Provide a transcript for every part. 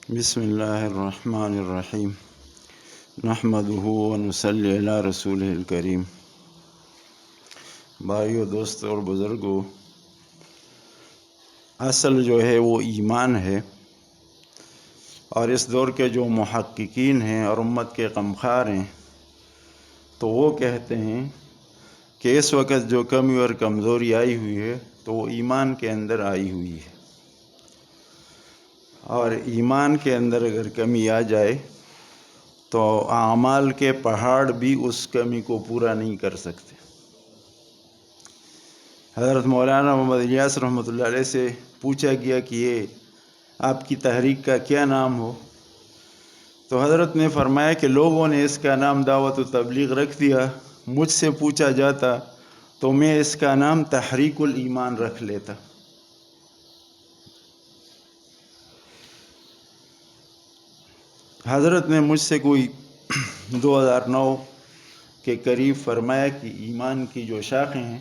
بسم اللہ الرحمن الرحیم نحمدہ ونصلی علی رسولہ الکریم۔ بھائیو، دوستو اور بزرگو، اصل جو ہے وہ ایمان ہے، اور اس دور کے جو محققین ہیں اور امت کے غمخوار ہیں تو وہ کہتے ہیں کہ اس وقت جو کمی اور کمزوری آئی ہوئی ہے تو وہ ایمان کے اندر آئی ہوئی ہے، اور ایمان کے اندر اگر کمی آ جائے تو اعمال کے پہاڑ بھی اس کمی کو پورا نہیں کر سکتے۔ حضرت مولانا محمد الیاس رحمۃ اللہ علیہ سے پوچھا گیا کہ یہ آپ کی تحریک کا کیا نام ہو، تو حضرت نے فرمایا کہ لوگوں نے اس کا نام دعوت و تبلیغ رکھ دیا، مجھ سے پوچھا جاتا تو میں اس کا نام تحریک الایمان رکھ لیتا۔ حضرت نے مجھ سے کوئی 2009 کے قریب فرمایا کہ ایمان کی جو شاخیں ہیں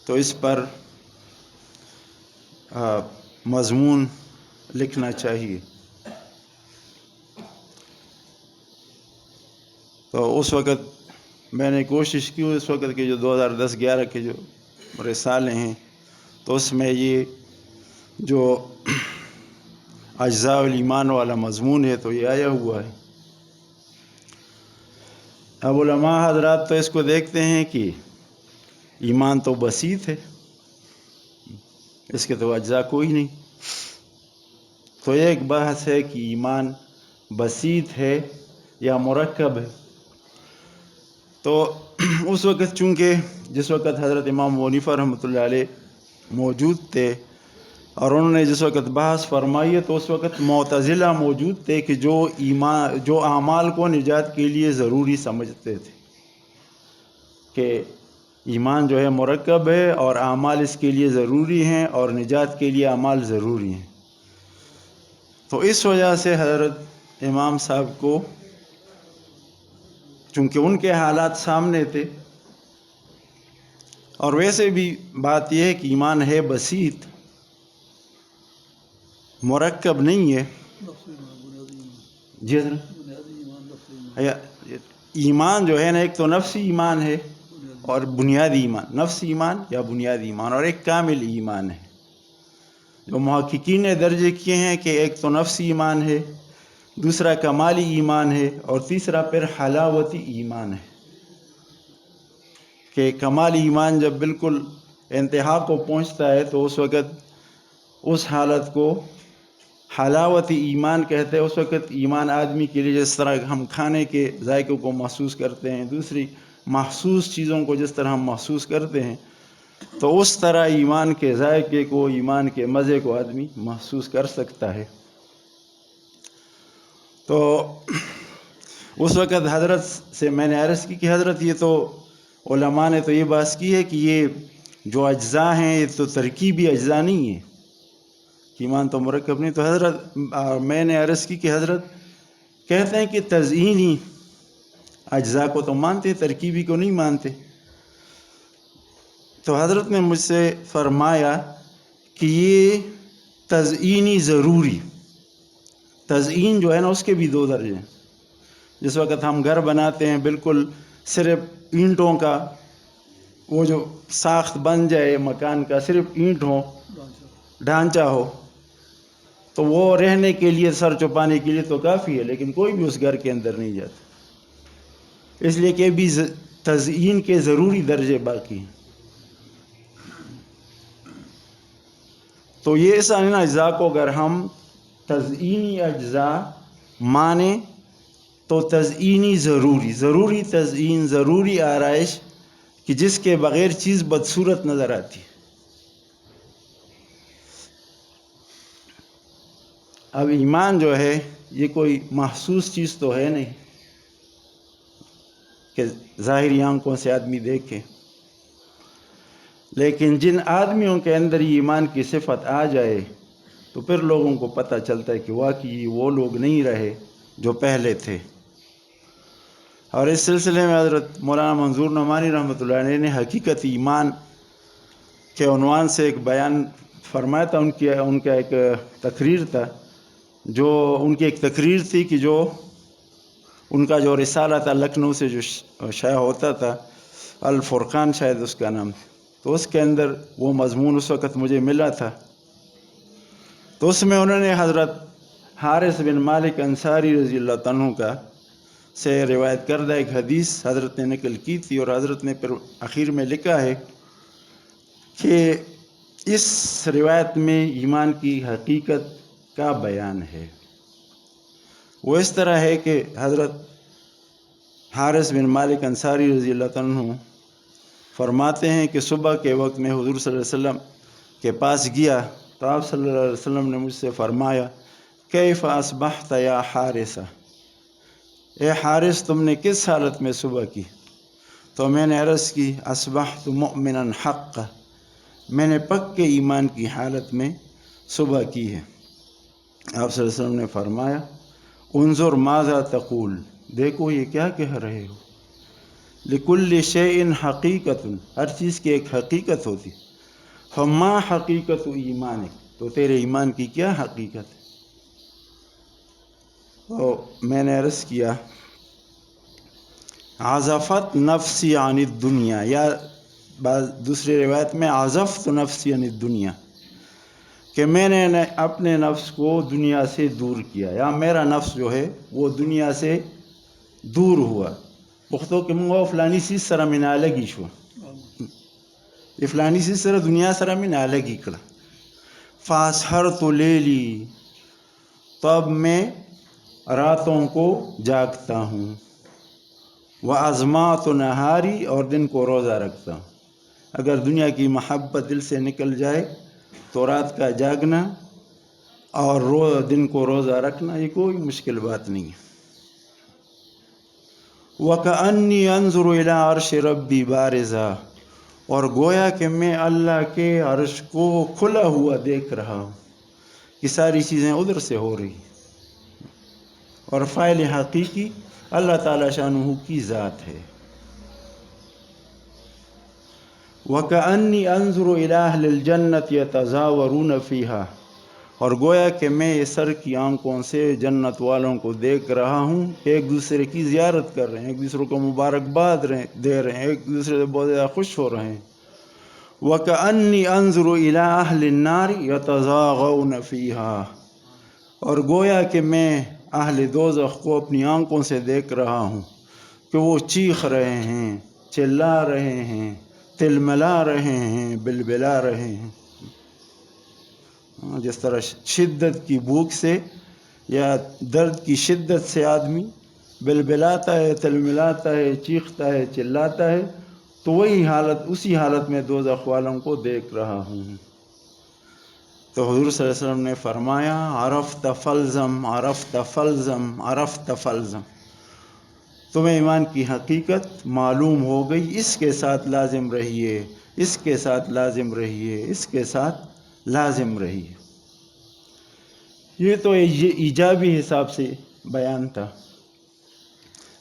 تو اس پر مضمون لکھنا چاہیے۔ تو اس وقت میں نے کوشش کی، اس وقت کے جو 2010-11 کے جو رسالے ہیں تو اس میں یہ جو اجزاء الایمان والا مضمون ہے تو یہ آیا ہوا ہے۔ اب علماء حضرات تو اس کو دیکھتے ہیں کہ ایمان تو بسیط ہے، اس کے تو اجزاء کوئی نہیں، تو ایک بحث ہے کہ ایمان بسیط ہے یا مرکب ہے۔ تو اس وقت چونکہ جس وقت حضرت امام ابو حنیفہ رحمۃ اللہ علیہ موجود تھے اور انہوں نے جس وقت بحث فرمائی ہے تو اس وقت معتزلہ موجود تھے کہ جو اعمال کو نجات کے لیے ضروری سمجھتے تھے کہ ایمان جو ہے مرکب ہے اور اعمال اس کے لیے ضروری ہیں اور نجات کے لیے اعمال ضروری ہیں۔ تو اس وجہ سے حضرت امام صاحب کو، چونکہ ان کے حالات سامنے تھے، اور ویسے بھی بات یہ ہے کہ ایمان ہے بسیط، مرکب نہیں ہے۔ جی ایمان جو ہے نا، ایک تو نفسی ایمان ہے اور بنیادی ایمان، نفسی ایمان یا بنیادی ایمان، اور ایک کامل ایمان ہے۔ جو محققین نے درجے کیے ہیں کہ ایک تو نفسی ایمان ہے، دوسرا کمالی ایمان ہے، اور تیسرا پھر حلاوتی ایمان ہے، کہ کمالی ایمان جب بالکل انتہا کو پہنچتا ہے تو اس وقت اس حالت کو حلاوتی ایمان کہتے ہیں۔ اس وقت ایمان آدمی کے لیے جس طرح ہم کھانے کے ذائقے کو محسوس کرتے ہیں، دوسری محسوس چیزوں کو جس طرح ہم محسوس کرتے ہیں، تو اس طرح ایمان کے ذائقے کو، ایمان کے مزے کو آدمی محسوس کر سکتا ہے۔ تو اس وقت حضرت سے میں نے عرض کی کہ حضرت یہ تو علماء نے تو یہ بات کی ہے کہ یہ جو اجزاء ہیں یہ تو ترکیبی اجزاء نہیں ہے، ایمان تو مرکب نہیں۔ تو حضرت میں نے عرض کی کہ حضرت کہتے ہیں کہ تزئینی اجزاء کو تو مانتے، ترکیبی کو نہیں مانتے۔ تو حضرت نے مجھ سے فرمایا کہ یہ تزئینی ضروری، تزئین جو ہے نا اس کے بھی دو درجے ہیں۔ جس وقت ہم گھر بناتے ہیں بالکل صرف اینٹوں کا وہ جو ساخت بن جائے مکان کا، صرف اینٹ ہو، ڈھانچہ ہو، تو وہ رہنے کے لیے، سر چھپانے کے لیے تو کافی ہے، لیکن کوئی بھی اس گھر کے اندر نہیں جاتا، اس لیے کہ بھی تزئین کے ضروری درجے باقی ہیں۔ تو یہ اس اجزاء کو اگر ہم تزئینی اجزاء مانیں تو تزئینی ضروری تزئین، ضروری آرائش کہ جس کے بغیر چیز بدصورت نظر آتی ہے۔ اب ایمان جو ہے یہ کوئی محسوس چیز تو ہے نہیں کہ ظاہری آنکھوں سے آدمی دیکھے، لیکن جن آدمیوں کے اندر یہ ایمان کی صفت آ جائے تو پھر لوگوں کو پتہ چلتا ہے کہ واقعی وہ لوگ نہیں رہے جو پہلے تھے۔ اور اس سلسلے میں حضرت مولانا منظور نعمانی رحمۃ اللہ علیہ نے حقیقت ایمان کے عنوان سے ایک بیان فرمایا تھا، ان کا ایک تقریر تھا، جو ان کی ایک تقریر تھی کہ جو ان کا جو رسالہ تھا لکھنؤ سے جو شائع ہوتا تھا، الفرقان شاید اس کا نام تھا، تو اس کے اندر وہ مضمون اس وقت مجھے ملا تھا. تو اس میں انہوں نے حضرت حارث بن مالک انصاری رضی اللہ عنہ کا سے روایت کردہ ایک حدیث حضرت نے نقل کی تھی، اور حضرت نے پھر آخر میں لکھا ہے کہ اس روایت میں ایمان کی حقیقت کا بیان ہے. وہ اس طرح ہے کہ حضرت حارث بن مالک انصاری رضی اللہ عنہ فرماتے ہیں کہ صبح کے وقت میں حضور صلی اللہ علیہ وسلم کے پاس گیا تو آپ صلی اللہ علیہ وسلم نے مجھ سے فرمایا، کیف اصبحت یا حارثہ، اے حارث تم نے کس حالت میں صبح کی؟ تو میں نے عرض کی، اصبحت مؤمنا حقا، میں نے پکے ایمان کی حالت میں صبح کی ہے. آپ صلی اللہ علیہ وسلم نے فرمایا، انظر ماذا تقول، دیکھو یہ کیا کہہ رہے ہو. لکل شیء حقیقت، ہر چیز کی ایک حقیقت ہوتی. فما حقیقت ایمانک، تو تیرے ایمان کی کیا حقیقت ہے؟ تو میں نے عرض کیا، عزفت نفسی عن الدنیا، یا بعض دوسری روایت میں عزفت نفسی عن الدنیا، کہ میں نے اپنے نفس کو دنیا سے دور کیا، یا میرا نفس جو ہے وہ دنیا سے دور ہوا. پختو کہ منگو فلانی چیز سره من الگی شو، فلانی چیز سره دنیا سره من الگی کړه. فاسحرت لیلی، تب میں راتوں کو جاگتا ہوں. وازمات نہاری، اور دن کو روزہ رکھتا ہوں. اگر دنیا کی محبت دل سے نکل جائے تو رات کا جاگنا اور دن کو روزہ رکھنا یہ کوئی مشکل بات نہیں ہے. وَكَأَنِّي أَنظُرُ إِلَىٰ عَرْشِ رَبِّي بَارِزًا، اور گویا کہ میں اللہ کے عرش کو کھلا ہوا دیکھ رہا ہوں. یہ ساری چیزیں ادھر سے ہو رہی، اور فاعل حقیقی اللہ تعالیٰ شانہ کی ذات ہے. وَكَأَنِّي أَنظُرُ إِلَىٰ أَهْلِ الْجَنَّةِ يَتَزَاوَرُونَ فِيهَا، اور گویا کہ میں یہ سر کی آنکھوں سے جنت والوں کو دیکھ رہا ہوں، ایک دوسرے کی زیارت کر رہے ہیں، ایک دوسرے کو مبارکباد دے رہے ہیں، ایک دوسرے سے بہت زیادہ خوش ہو رہے ہیں. وَكَأَنِّي أَنظُرُ إِلَىٰ أَهْلِ النَّارِ يَتَزَاغَوْنَ فِيهَا، اور گویا کہ میں اہل دوزخ کو اپنی آنکھوں سے دیکھ رہا ہوں کہ وہ چیخ رہے ہیں، چلا رہے ہیں، تلملا رہے ہیں، بلبلا رہے ہیں. جس طرح شدت کی بھوک سے یا درد کی شدت سے آدمی بلبلاتا ہے، تلملاتا ہے، چیختا ہے، چلاتا ہے، تو وہی حالت، اسی حالت میں دوزخ والوں کو دیکھ رہا ہوں. تو حضور صلی اللہ علیہ وسلم نے فرمایا، عرفت فلزم، عرفت فلزم، عرفت فلزم، تمہیں ایمان کی حقیقت معلوم ہو گئی، اس کے ساتھ لازم رہیے، اس کے ساتھ لازم رہیے، اس کے ساتھ لازم رہیے. یہ تو ایجابی حساب سے بیان تھا.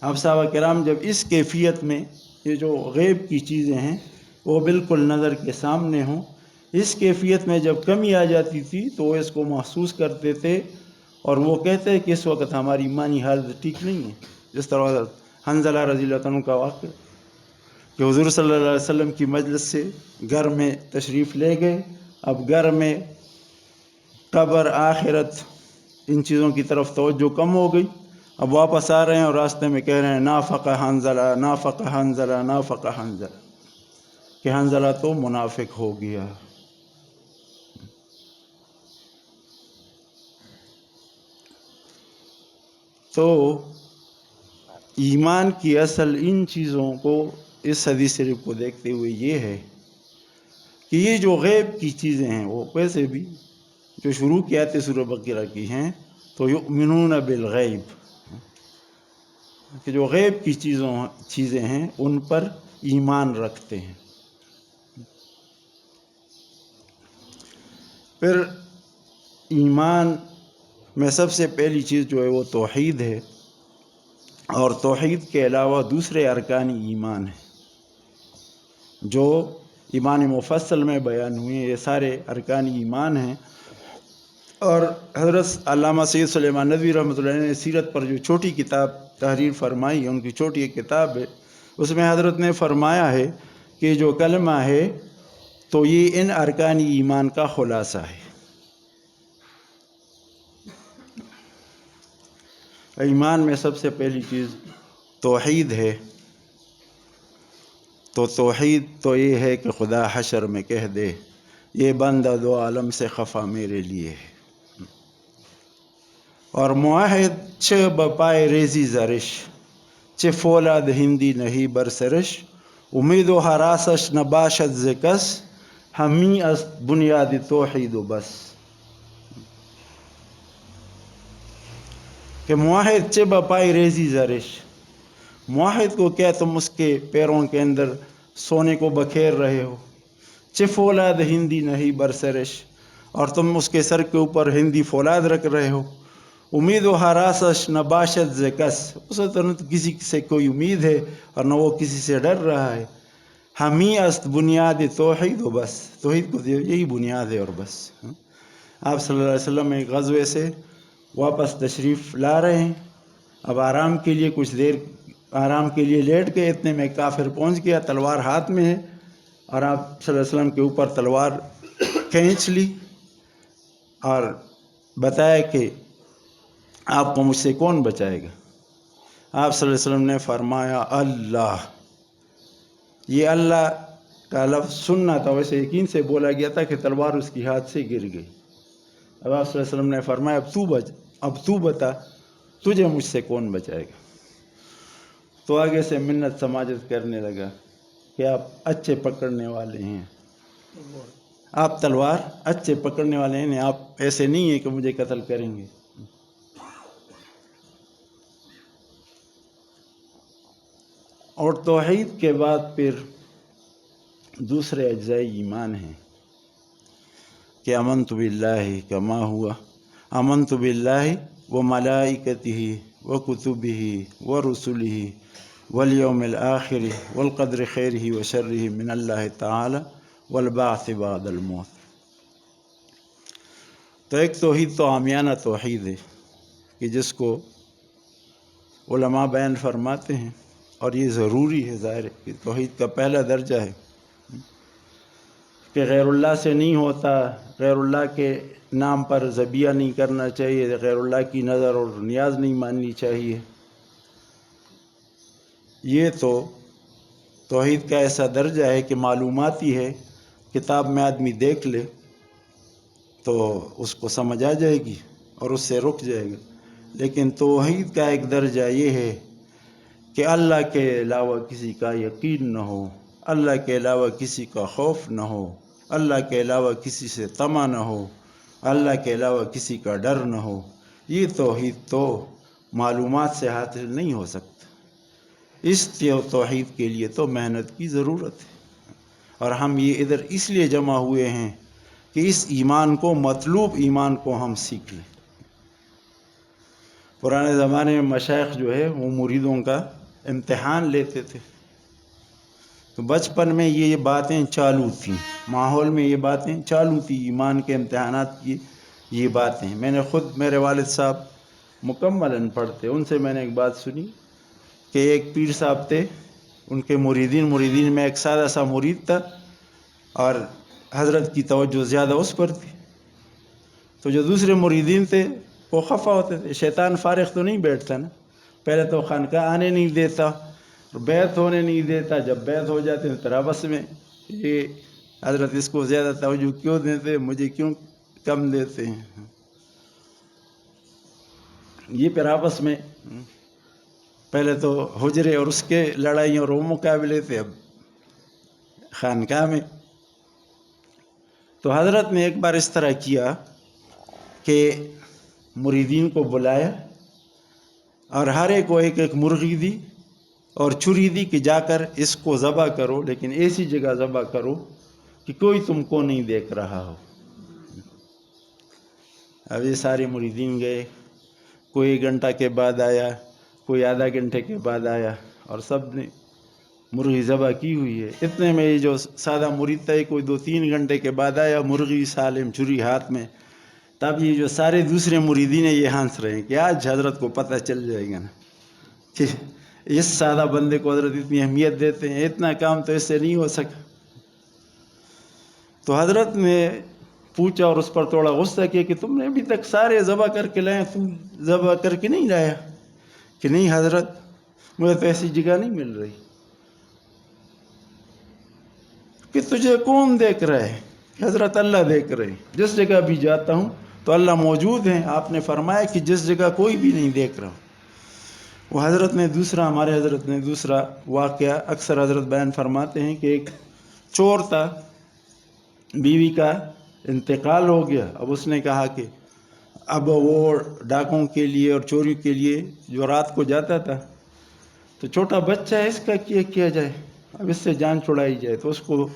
اب صحابہ کرام جب اس کیفیت میں، یہ جو غیب کی چیزیں ہیں وہ بالکل نظر کے سامنے ہوں، اس کیفیت میں جب کمی آ جاتی تھی تو وہ اس کو محسوس کرتے تھے، اور وہ کہتے کہ اس وقت ہماری ایمانی حالت ٹھیک نہیں ہے. جس طرح حنظلہ رضی اللہ عنہ کا واقعہ کہ حضور صلی اللہ علیہ وسلم کی مجلس سے گھر میں تشریف لے گئے. اب گھر میں قبر، آخرت، ان چیزوں کی طرف توجہ کم ہو گئی. اب واپس آ رہے ہیں اور راستے میں کہہ رہے ہیں، نافق حنظلہ، نافق حنظلہ، نافق حنظلہ، کہ حنظلہ تو منافق ہو گیا. تو ایمان کی اصل ان چیزوں کو، اس حدیث شریف کو دیکھتے ہوئے یہ ہے کہ یہ جو غیب کی چیزیں ہیں وہ ویسے بھی جو شروع کی آیتیں سورہ بقرہ کی ہیں تو یؤمنون بالغیب، کہ جو غیب کی چیزیں ہیں ان پر ایمان رکھتے ہیں. پھر ایمان میں سب سے پہلی چیز جو ہے وہ توحید ہے، اور توحید کے علاوہ دوسرے ارکان ایمان ہیں جو ایمان مفصل میں بیان ہوئے. یہ سارے ارکان ایمان ہیں اور حضرت علامہ سید سلیمان ندوی رحمۃ اللہ علیہ نے سیرت پر جو چھوٹی کتاب تحریر فرمائی ہے، ان کی چھوٹی ایک کتاب ہے، اس میں حضرت نے فرمایا ہے کہ جو کلمہ ہے تو یہ ان ارکان ایمان کا خلاصہ ہے۔ ایمان میں سب سے پہلی چیز توحید ہے۔ تو توحید تو یہ ہے کہ خدا حشر میں کہہ دے یہ بندہ دو عالم سے خفا میرے لیے ہے۔ اور معاہد چھ بپائے ریزی زرش، چھ فولاد ہندی نہیں برسرش، امید و حراسش نباشد ز کس، ہمی است بنیاد توحید و بس۔ کہ معاہد چھ بپائے ریزی زرش، معاہد کو کیا تم اس کے پیروں کے اندر سونے کو بکھیر رہے ہو، چھ فولاد ہندی نہیں برسرش، اور تم اس کے سر کے اوپر ہندی فولاد رکھ رہے ہو، امید و حراسش نباشد ز کس، اسے تو نہ کسی سے کوئی امید ہے اور نہ وہ کسی سے ڈر رہا ہے، ہمی است بنیاد توحید و بس، توحید کو یہی بنیاد ہے اور بس۔ آپ صلی اللہ علیہ وسلم ایک غزوے سے واپس تشریف لا رہے ہیں، اب آرام کے لیے کچھ دیر آرام کے لیے لیٹ گئے، اتنے میں کافر پہنچ گیا، تلوار ہاتھ میں ہے، اور آپ صلی اللہ علیہ وسلم کے اوپر تلوار کھینچ لی اور بتایا کہ آپ کو مجھ سے کون بچائے گا؟ آپ صلی اللہ علیہ وسلم نے فرمایا اللہ۔ یہ اللہ کا لفظ سننا تھا، ویسے یقین سے بولا گیا تھا کہ تلوار اس کی ہاتھ سے گر گئی۔ اب آپ صلی اللہ علیہ وسلم نے فرمایا اب تو بتا تجھے مجھ سے کون بچائے گا؟ تو آگے سے منت سماجت کرنے لگا کہ آپ اچھے پکڑنے والے ہیں، آپ تلوار اچھے پکڑنے والے ہیں، آپ ایسے نہیں ہیں کہ مجھے قتل کریں گے۔ اور توحید کے بعد پھر دوسرے اجزائے ایمان ہیں کہ آمنت باللہ کما ہوا، آمنت باللہ و ملائکتہ و کتبہ و رسلہ والیوم الآخر والقدر خیرہ و شرہ من اللہ تعالی والبعث بعد الموت۔ تو ایک توحید تو عامیانہ توحید ہے کہ جس کو علماء بیان فرماتے ہیں، اور یہ ضروری ہے، ظاہر ہے کہ توحید کا پہلا درجہ ہے کہ غیر اللہ سے نہیں ہوتا، غیر اللہ کے نام پر ذبیحہ نہیں کرنا چاہیے، غیر اللہ کی نظر اور نیاز نہیں ماننی چاہیے۔ یہ تو توحید کا ایسا درجہ ہے کہ معلوماتی ہے، کتاب میں آدمی دیکھ لے تو اس کو سمجھ آ جائے گی اور اس سے رک جائے گا۔ لیکن توحید کا ایک درجہ یہ ہے کہ اللہ کے علاوہ کسی کا یقین نہ ہو، اللہ کے علاوہ کسی کا خوف نہ ہو، اللہ کے علاوہ کسی سے طمع نہ ہو، اللہ کے علاوہ کسی کا ڈر نہ ہو۔ یہ توحید تو معلومات سے حاصل نہیں ہو سکتا، اس توحید کے لیے تو محنت کی ضرورت ہے۔ اور ہم یہ ادھر اس لیے جمع ہوئے ہیں کہ اس ایمان کو، مطلوب ایمان کو ہم سیکھ لیں۔ پرانے زمانے میں مشائخ جو ہے وہ مریدوں کا امتحان لیتے تھے، تو بچپن میں یہ باتیں چالو تھیں، ماحول میں یہ باتیں چالو تھیں، ایمان کے امتحانات کی یہ باتیں۔ میں نے خود، میرے والد صاحب مکمل ان پڑھ تھے، ان سے میں نے ایک بات سنی کہ ایک پیر صاحب تھے، ان کے مریدین میں ایک سادہ سا مرید تھا اور حضرت کی توجہ زیادہ اس پر تھی، تو جو دوسرے مریدین تھے وہ خفا ہوتے تھے۔ شیطان فارغ تو نہیں بیٹھتا نا، پہلے تو خانقاہ آنے نہیں دیتا، بیعت ہونے نہیں دیتا، جب بیعت ہو جاتے ہیں تو آپس میں یہ حضرت اس کو زیادہ توجہ کیوں دیتے، مجھے کیوں کم دیتے ہیں، یہ پھر آپس میں پہلے تو حجرے اور اس کے لڑائیوں اور وہ مقابلے تھے، اب خانقاہ میں۔ تو حضرت نے ایک بار اس طرح کیا کہ مریدین کو بلایا اور ہر ایک کو ایک ایک مرغی دی اور چھری دی کہ جا کر اس کو ذبح کرو، لیکن ایسی جگہ ذبح کرو کہ کوئی تم کو نہیں دیکھ رہا ہو۔ اب یہ سارے مریدین گئے، کوئی 1 گھنٹہ کے بعد آیا، کوئی آدھا گھنٹے کے بعد آیا، اور سب نے مرغی ذبح کی ہوئی ہے۔ اتنے میں یہ جو سادہ مرید تھا، کوئی 2-3 گھنٹے کے بعد آیا، مرغی سالم چھری ہاتھ میں، تب یہ جو سارے دوسرے مریدین ہیں یہ ہنس رہے ہیں کہ آج حضرت کو پتہ چل جائے گا نا کہ اس سادہ بندے کو حضرت اتنی اہمیت دیتے ہیں، اتنا کام تو اس سے نہیں ہو سکا۔ تو حضرت نے پوچھا اور اس پر تھوڑا غصہ کیا کہ تم نے ابھی تک سارے ذبح کر کے لائے، تو ذبح کر کے نہیں لایا؟ کہ نہیں حضرت، مجھے تو ایسی جگہ نہیں مل رہی۔ کہ تجھے کون دیکھ رہا ہے؟ حضرت اللہ دیکھ رہے، جس جگہ بھی جاتا ہوں تو اللہ موجود ہیں۔ آپ نے فرمایا کہ جس جگہ کوئی بھی نہیں دیکھ رہا۔ وہ حضرت نے دوسرا، ہمارے حضرت نے دوسرا واقعہ اکثر حضرت بیان فرماتے ہیں کہ ایک چور تھا، بیوی کا انتقال ہو گیا۔ اب اس نے کہا کہ اب وہ ڈاکوں کے لیے اور چوری کے لیے جو رات کو جاتا تھا تو چھوٹا بچہ ہے، اس کا کیا جائے، اب اس سے جان چھڑائی جائے۔ تو اس کو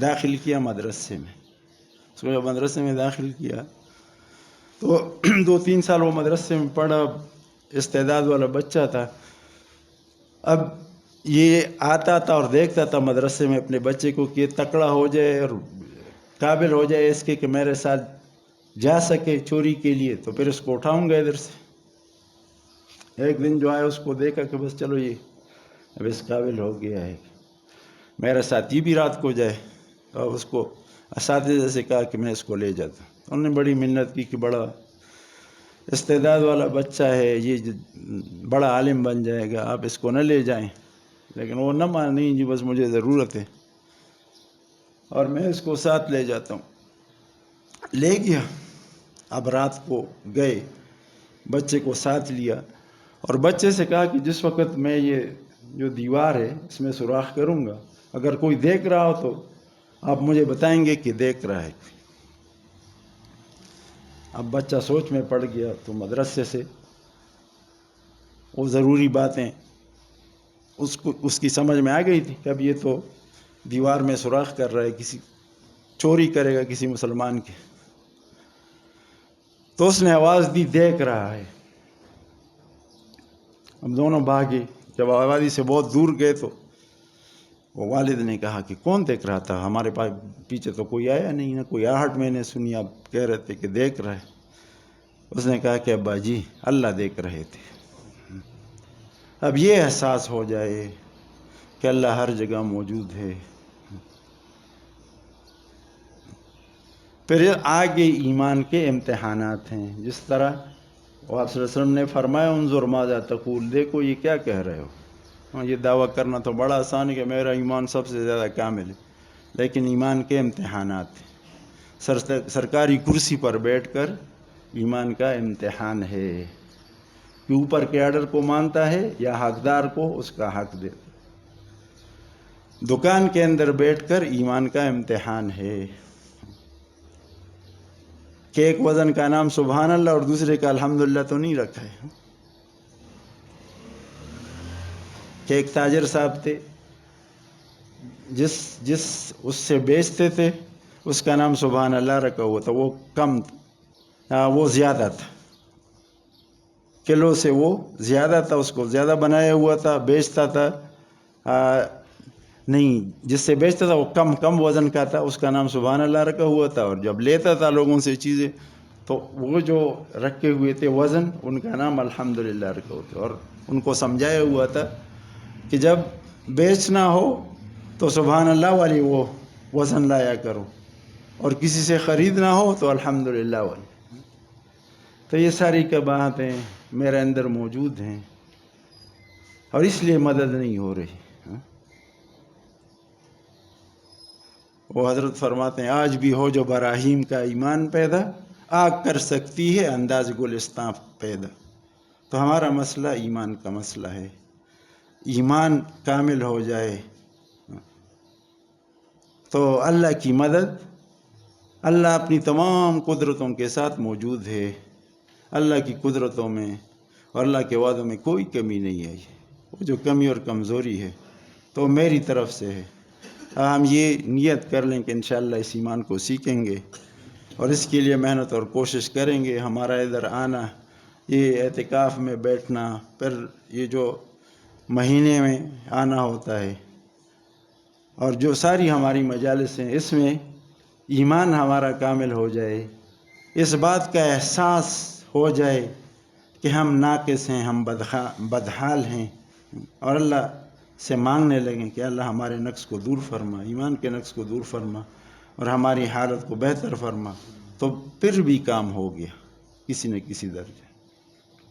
داخل کیا مدرسے میں۔ اس کو جب مدرسے میں داخل کیا تو 2-3 سال وہ مدرسے میں پڑھا، استعداد والا بچہ تھا۔ اب یہ آتا تھا اور دیکھتا تھا مدرسے میں اپنے بچے کو کہ تکڑا ہو جائے اور قابل ہو جائے اس کے کہ میرے ساتھ جا سکے چوری کے لیے، تو پھر اس کو اٹھاؤں گا ادھر سے۔ ایک دن جو آیا اس کو دیکھا کہ بس چلو یہ اب اس قابل ہو گیا ہے، میرے ساتھ یہ بھی رات کو جائے۔ اور اس کو اساتذہ سے کہا کہ میں اس کو لے جاتا ہوں۔ انہوں نے بڑی محنت کی کہ بڑا استعداد والا بچہ ہے، یہ بڑا عالم بن جائے گا، آپ اس کو نہ لے جائیں۔ لیکن وہ نہ مانا، نہیں جی بس مجھے ضرورت ہے اور میں اس کو ساتھ لے جاتا ہوں۔ لے گیا۔ اب رات کو گئے، بچے کو ساتھ لیا اور بچے سے کہا کہ جس وقت میں یہ جو دیوار ہے اس میں سوراخ کروں گا، اگر کوئی دیکھ رہا ہو تو آپ مجھے بتائیں گے کہ دیکھ رہا ہے۔ اب بچہ سوچ میں پڑ گیا تو مدرسے سے وہ ضروری باتیں اس کی سمجھ میں آ گئی تھی کہ اب یہ تو دیوار میں سوراخ کر رہا ہے، کسی چوری کرے گا کسی مسلمان کے۔ تو اس نے آواز دی، دیکھ رہا ہے۔ اب دونوں بھاگے۔ جب آبادی سے بہت دور گئے تو وہ والد نے کہا کہ کون دیکھ رہا تھا؟ ہمارے پاس پیچھے تو کوئی آیا نہیں، نہ کوئی آہٹ میں نے سنی، آپ کہہ رہے تھے کہ دیکھ رہا ہے۔ اس نے کہا کہ ابا جی اللہ دیکھ رہے تھے۔ اب یہ احساس ہو جائے کہ اللہ ہر جگہ موجود ہے۔ پھر آگے ایمان کے امتحانات ہیں، جس طرح وہ آپ صلی اللہ علیہ وسلم نے فرمایا انظر ماذا تقول، دیکھو یہ کیا کہہ رہے ہو۔ یہ دعویٰ کرنا تو بڑا آسان ہے کہ میرا ایمان سب سے زیادہ کامل ہے، لیکن ایمان کے امتحانات ہیں۔ سرکاری کرسی پر بیٹھ کر ایمان کا امتحان ہے کہ اوپر کے آرڈر کو مانتا ہے یا حقدار کو اس کا حق دیتا۔ دکان کے اندر بیٹھ کر ایمان کا امتحان ہے کہ ایک وزن کا نام سبحان اللہ اور دوسرے کا الحمدللہ تو نہیں رکھا ہے۔ کہ ایک تاجر صاحب تھے، جس اس سے بیچتے تھے اس کا نام سبحان اللہ رکھا ہوا تھا، وہ کم وہ زیادہ تھا، کلو سے وہ زیادہ تھا، اس کو زیادہ بنایا ہوا تھا، بیچتا تھا نہیں، جس سے بیچتا تھا وہ کم وزن کا تھا، اس کا نام سبحان اللہ رکھا ہوا تھا، اور جب لیتا تھا لوگوں سے چیزیں تو وہ جو رکھے ہوئے تھے وزن، ان کا نام الحمدللہ رکھا ہوا تھا، اور ان کو سمجھایا ہوا تھا کہ جب بیچنا ہو تو سبحان اللہ والی وہ وزن لایا کرو، اور کسی سے خریدنا ہو تو الحمدللہ والی۔ تو یہ ساری باتیں میرے اندر موجود ہیں اور اس لیے مدد نہیں ہو رہی۔ وہ حضرت فرماتے ہیں آج بھی ہو جو براہیم کا ایمان پیدا، آگ کر سکتی ہے انداز گلستاں پیدا۔ تو ہمارا مسئلہ ایمان کا مسئلہ ہے، ایمان کامل ہو جائے تو اللہ کی مدد، اللہ اپنی تمام قدرتوں کے ساتھ موجود ہے۔ اللہ کی قدرتوں میں اور اللہ کے وعدوں میں کوئی کمی نہیں ہے، وہ جو کمی اور کمزوری ہے تو میری طرف سے ہے۔ ہم یہ نیت کر لیں کہ انشاءاللہ اس ایمان کو سیکھیں گے اور اس کے لیے محنت اور کوشش کریں گے۔ ہمارا ادھر آنا، یہ اعتکاف میں بیٹھنا، پھر یہ جو مہینے میں آنا ہوتا ہے اور جو ساری ہماری مجالس ہیں، اس میں ایمان ہمارا کامل ہو جائے اس بات کا احساس ہو جائے کہ ہم ناقص ہیں، ہم بدحال ہیں، اور اللہ سے مانگنے لگیں کہ اللہ ہمارے نقص کو دور فرما، ایمان کے نقص کو دور فرما اور ہماری حالت کو بہتر فرما، تو پھر بھی کام ہو گیا کسی نہ کسی درجے۔